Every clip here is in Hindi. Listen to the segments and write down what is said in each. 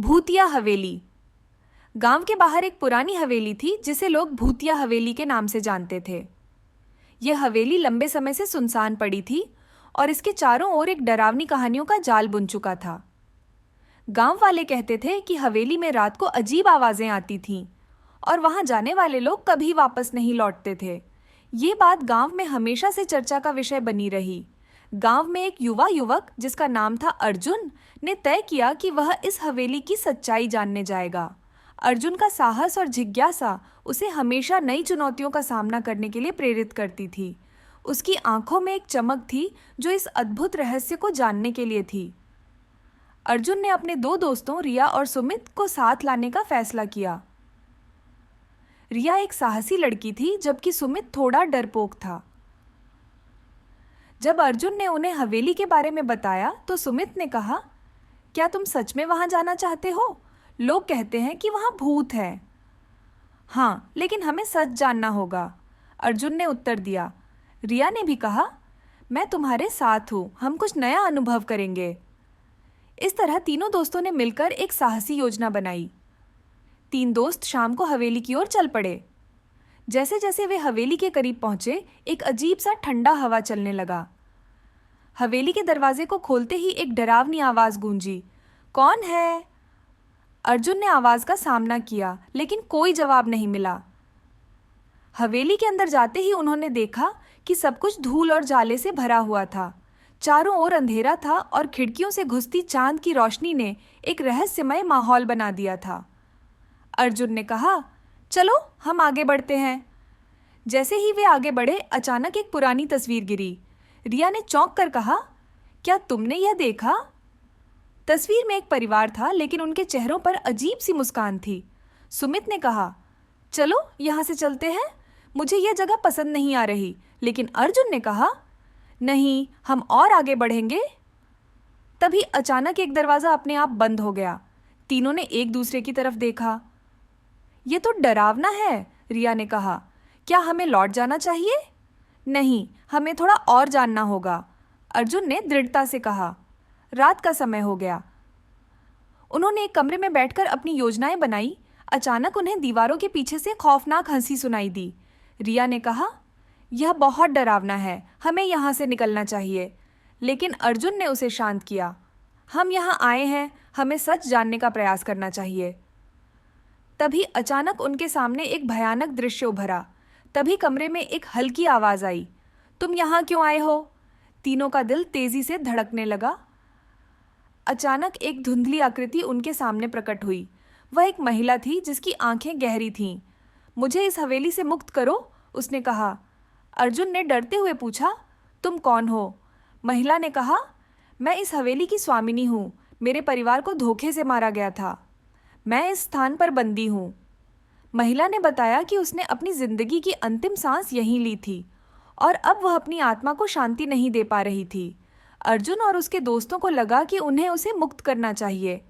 भूतिया हवेली। गांव के बाहर एक पुरानी हवेली थी जिसे लोग भूतिया हवेली के नाम से जानते थे। यह हवेली लंबे समय से सुनसान पड़ी थी और इसके चारों ओर एक डरावनी कहानियों का जाल बुन चुका था। गांव वाले कहते थे कि हवेली में रात को अजीब आवाजें आती थीं और वहां जाने वाले लोग कभी वापस नहीं लौटते थे। ये बात गांव में हमेशा से चर्चा का विषय बनी रही। गांव में एक युवा युवक जिसका नाम था अर्जुन ने तय किया कि वह इस हवेली की सच्चाई जानने जाएगा। अर्जुन का साहस और जिज्ञासा उसे हमेशा नई चुनौतियों का सामना करने के लिए प्रेरित करती थी। उसकी आंखों में एक चमक थी जो इस अद्भुत रहस्य को जानने के लिए थी। अर्जुन ने अपने दो दोस्तों रिया और सुमित को साथ लाने का फैसला किया। रिया एक साहसी लड़की थी जबकि सुमित थोड़ा डरपोक था। जब अर्जुन ने उन्हें हवेली के बारे में बताया तो सुमित ने कहा, क्या तुम सच में वहां जाना चाहते हो? लोग कहते हैं कि वहां भूत है। हाँ, लेकिन हमें सच जानना होगा, अर्जुन ने उत्तर दिया। रिया ने भी कहा, मैं तुम्हारे साथ हूँ, हम कुछ नया अनुभव करेंगे। इस तरह तीनों दोस्तों ने मिलकर एक साहसी योजना बनाई। तीन दोस्त शाम को हवेली की ओर चल पड़े। जैसे जैसे वे हवेली के करीब पहुंचे, एक अजीब सा ठंडा हवा चलने लगा। हवेली के दरवाजे को खोलते ही एक डरावनी आवाज गूंजी, कौन है? अर्जुन ने आवाज का सामना किया, लेकिन कोई जवाब नहीं मिला। हवेली के अंदर जाते ही उन्होंने देखा कि सब कुछ धूल और जाले से भरा हुआ था। चारों ओर अंधेरा था और खिड़कियों से घुसती चांद की रोशनी ने एक रहस्यमय माहौल बना दिया था। अर्जुन ने कहा, चलो हम आगे बढ़ते हैं। जैसे ही वे आगे बढ़े, अचानक एक पुरानी तस्वीर गिरी। रिया ने चौंक कर कहा, क्या तुमने यह देखा? तस्वीर में एक परिवार था, लेकिन उनके चेहरों पर अजीब सी मुस्कान थी। सुमित ने कहा, चलो यहाँ से चलते हैं, मुझे यह जगह पसंद नहीं आ रही। लेकिन अर्जुन ने कहा, नहीं, हम और आगे बढ़ेंगे। तभी अचानक एक दरवाजा अपने आप बंद हो गया। तीनों ने एक दूसरे की तरफ देखा। यह तो डरावना है, रिया ने कहा। क्या हमें लौट जाना चाहिए? नहीं, हमें थोड़ा और जानना होगा, अर्जुन ने दृढ़ता से कहा। रात का समय हो गया। उन्होंने एक कमरे में बैठकर अपनी योजनाएं बनाई। अचानक उन्हें दीवारों के पीछे से खौफनाक हंसी सुनाई दी। रिया ने कहा, यह बहुत डरावना है, हमें यहाँ से निकलना चाहिए। लेकिन अर्जुन ने उसे शांत किया। हम यहाँ आए हैं, हमें सच जानने का प्रयास करना चाहिए। तभी अचानक उनके सामने एक भयानक दृश्य उभरा। तभी कमरे में एक हल्की आवाज आई, तुम यहाँ क्यों आए हो? तीनों का दिल तेजी से धड़कने लगा। अचानक एक धुंधली आकृति उनके सामने प्रकट हुई। वह एक महिला थी जिसकी आंखें गहरी थीं। मुझे इस हवेली से मुक्त करो, उसने कहा। अर्जुन ने डरते हुए पूछा, तुम कौन हो? महिला ने कहा, मैं इस हवेली की स्वामिनी हूँ। मेरे परिवार को धोखे से मारा गया था। मैं इस स्थान पर बंदी हूँ। महिला ने बताया कि उसने अपनी जिंदगी की अंतिम सांस यहीं ली थी और अब वह अपनी आत्मा को शांति नहीं दे पा रही थी। अर्जुन और उसके दोस्तों को लगा कि उन्हें उसे मुक्त करना चाहिए।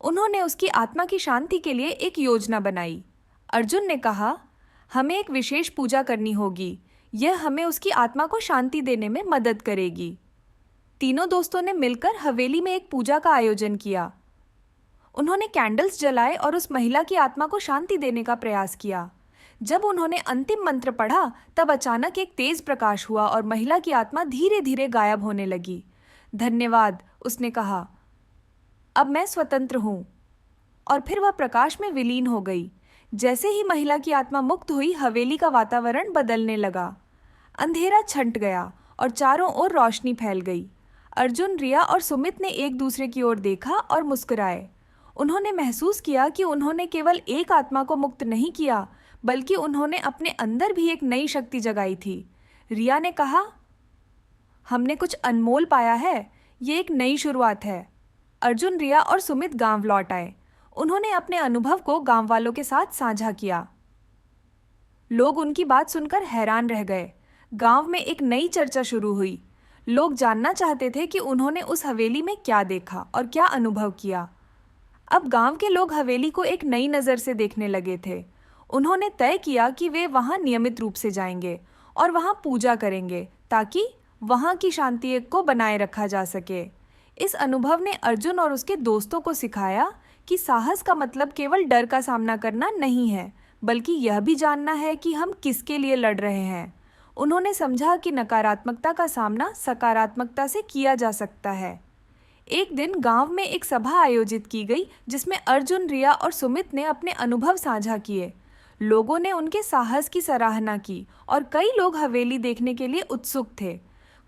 उन्होंने उसकी आत्मा की शांति के लिए एक योजना बनाई। अर्जुन ने कहा, हमें एक विशेष पूजा करनी होगी, यह हमें उसकी आत्मा को शांति देने में मदद करेगी। तीनों दोस्तों ने मिलकर हवेली में एक पूजा का आयोजन किया। उन्होंने कैंडल्स जलाए और उस महिला की आत्मा को शांति देने का प्रयास किया। जब उन्होंने अंतिम मंत्र पढ़ा, तब अचानक एक तेज प्रकाश हुआ और महिला की आत्मा धीरे धीरे गायब होने लगी। धन्यवाद, उसने कहा, अब मैं स्वतंत्र हूँ। और फिर वह प्रकाश में विलीन हो गई। जैसे ही महिला की आत्मा मुक्त हुई, हवेली का वातावरण बदलने लगा। अंधेरा छंट गया और चारों ओर रोशनी फैल गई। अर्जुन, रिया और सुमित ने एक दूसरे की ओर देखा और मुस्कुराए। उन्होंने महसूस किया कि उन्होंने केवल एक आत्मा को मुक्त नहीं किया, बल्कि उन्होंने अपने अंदर भी एक नई शक्ति जगाई थी। रिया ने कहा, हमने कुछ अनमोल पाया है, ये एक नई शुरुआत है। अर्जुन, रिया और सुमित गांव लौट आए। उन्होंने अपने अनुभव को गांव वालों के साथ साझा किया। लोग उनकी बात सुनकर हैरान रह गए। गांव में एक नई चर्चा शुरू हुई। लोग जानना चाहते थे कि उन्होंने उस हवेली में क्या देखा और क्या अनुभव किया। अब गांव के लोग हवेली को एक नई नज़र से देखने लगे थे। उन्होंने तय किया कि वे वहां नियमित रूप से जाएंगे और वहां पूजा करेंगे ताकि वहां की शांति को बनाए रखा जा सके। इस अनुभव ने अर्जुन और उसके दोस्तों को सिखाया कि साहस का मतलब केवल डर का सामना करना नहीं है, बल्कि यह भी जानना है कि हम किसके लिए लड़ रहे हैं। उन्होंने समझा कि नकारात्मकता का सामना सकारात्मकता से किया जा सकता है। एक दिन गांव में एक सभा आयोजित की गई जिसमें अर्जुन, रिया और सुमित ने अपने अनुभव साझा किए। लोगों ने उनके साहस की सराहना की और कई लोग हवेली देखने के लिए उत्सुक थे।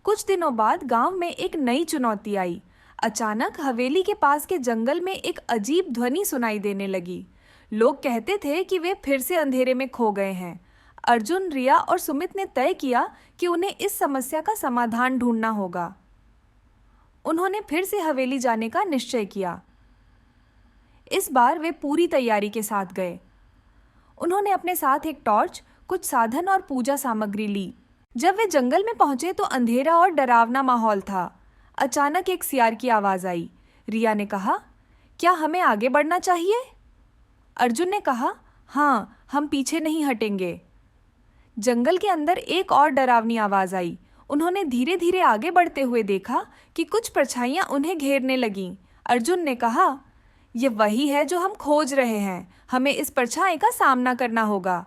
कुछ दिनों बाद गांव में एक नई चुनौती आई। अचानक हवेली के पास के जंगल में एक अजीब ध्वनि सुनाई देने लगी। लोग कहते थे कि वे फिर से अंधेरे में खो गए हैं। अर्जुन, रिया और सुमित ने तय किया कि उन्हें इस समस्या का समाधान ढूंढना होगा। उन्होंने फिर से हवेली जाने का निश्चय किया। इस बार वे पूरी तैयारी के साथ गए। उन्होंने अपने साथ एक टॉर्च, कुछ साधन और पूजा सामग्री ली। जब वे जंगल में पहुंचे तो अंधेरा और डरावना माहौल था। अचानक एक सियार की आवाज आई। रिया ने कहा, क्या हमें आगे बढ़ना चाहिए? अर्जुन ने कहा, हाँ, हम पीछे नहीं हटेंगे। जंगल के अंदर एक और डरावनी आवाज आई। उन्होंने धीरे धीरे आगे बढ़ते हुए देखा कि कुछ परछाइयां उन्हें घेरने लगीं। अर्जुन ने कहा, यह वही है जो हम खोज रहे हैं, हमें इस परछाई का सामना करना होगा।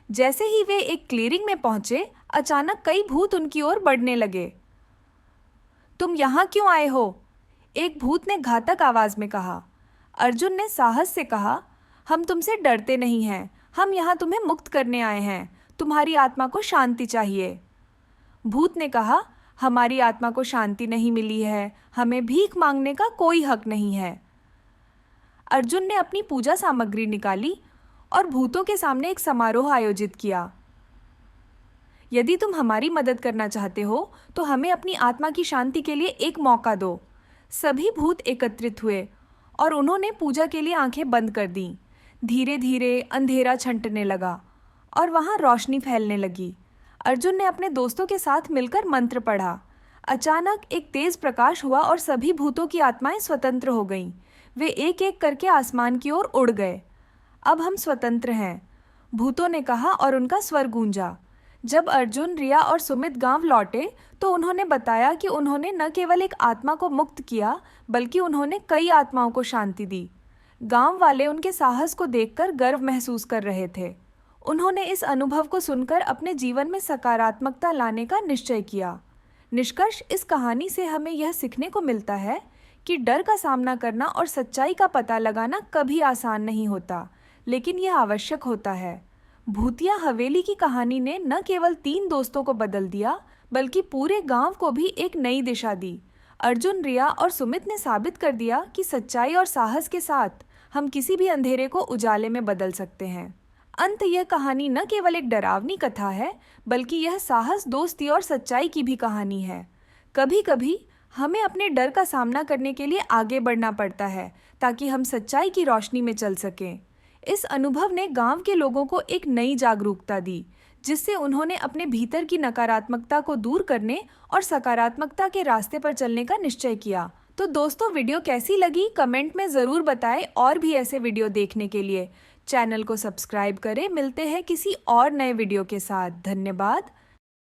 जैसे ही वे एक क्लीयरिंग में पहुंचे, अचानक कई भूत उनकी ओर बढ़ने लगे। तुम यहाँ क्यों आए हो? एक भूत ने घातक आवाज में कहा। अर्जुन ने साहस से कहा, हम तुमसे डरते नहीं हैं, हम यहाँ तुम्हें मुक्त करने आए हैं, तुम्हारी आत्मा को शांति चाहिए। भूत ने कहा, हमारी आत्मा को शांति नहीं मिली है, हमें भीख मांगने का कोई हक नहीं है। अर्जुन ने अपनी पूजा सामग्री निकाली और भूतों के सामने एक समारोह आयोजित किया। यदि तुम हमारी मदद करना चाहते हो तो हमें अपनी आत्मा की शांति के लिए एक मौका दो। सभी भूत एकत्रित हुए और उन्होंने पूजा के लिए आंखें बंद कर दीं। धीरे धीरे अंधेरा छंटने लगा और वहां रोशनी फैलने लगी। अर्जुन ने अपने दोस्तों के साथ मिलकर मंत्र पढ़ा। अचानक एक तेज प्रकाश हुआ और सभी भूतों की आत्माएं स्वतंत्र हो गईं। वे एक एक करके आसमान की ओर उड़ गए। अब हम स्वतंत्र हैं, भूतों ने कहा और उनका स्वर गूंजा। जब अर्जुन, रिया और सुमित गांव लौटे तो उन्होंने बताया कि उन्होंने न केवल एक आत्मा को मुक्त किया, बल्कि उन्होंने कई आत्माओं को शांति दी। गांव वाले उनके साहस को देखकर गर्व महसूस कर रहे थे। उन्होंने इस अनुभव को सुनकर अपने जीवन में सकारात्मकता लाने का निश्चय किया। निष्कर्ष इस कहानी से हमें यह सीखने को मिलता है कि डर का सामना करना और सच्चाई का पता लगाना कभी आसान नहीं होता, लेकिन यह आवश्यक होता है। भूतिया हवेली की कहानी ने न केवल 3 दोस्तों को बदल दिया, बल्कि पूरे गांव को भी एक नई दिशा दी। अर्जुन, रिया और सुमित ने साबित कर दिया कि सच्चाई और साहस के साथ हम किसी भी अंधेरे को उजाले में बदल सकते हैं। अंत यह कहानी न केवल एक डरावनी कथा है, बल्कि यह साहस, दोस्ती और सच्चाई की भी कहानी है। कभी कभी हमें अपने डर का सामना करने के लिए आगे बढ़ना पड़ता है ताकि हम सच्चाई की रोशनी में चल सकें। इस अनुभव ने गांव के लोगों को एक नई जागरूकता दी, जिससे उन्होंने अपने भीतर की नकारात्मकता को दूर करने और सकारात्मकता के रास्ते पर चलने का निश्चय किया। तो दोस्तों, वीडियो कैसी लगी कमेंट में ज़रूर बताएं और भी ऐसे वीडियो देखने के लिए चैनल को सब्सक्राइब करें। मिलते हैं किसी और नए वीडियो के साथ। धन्यवाद।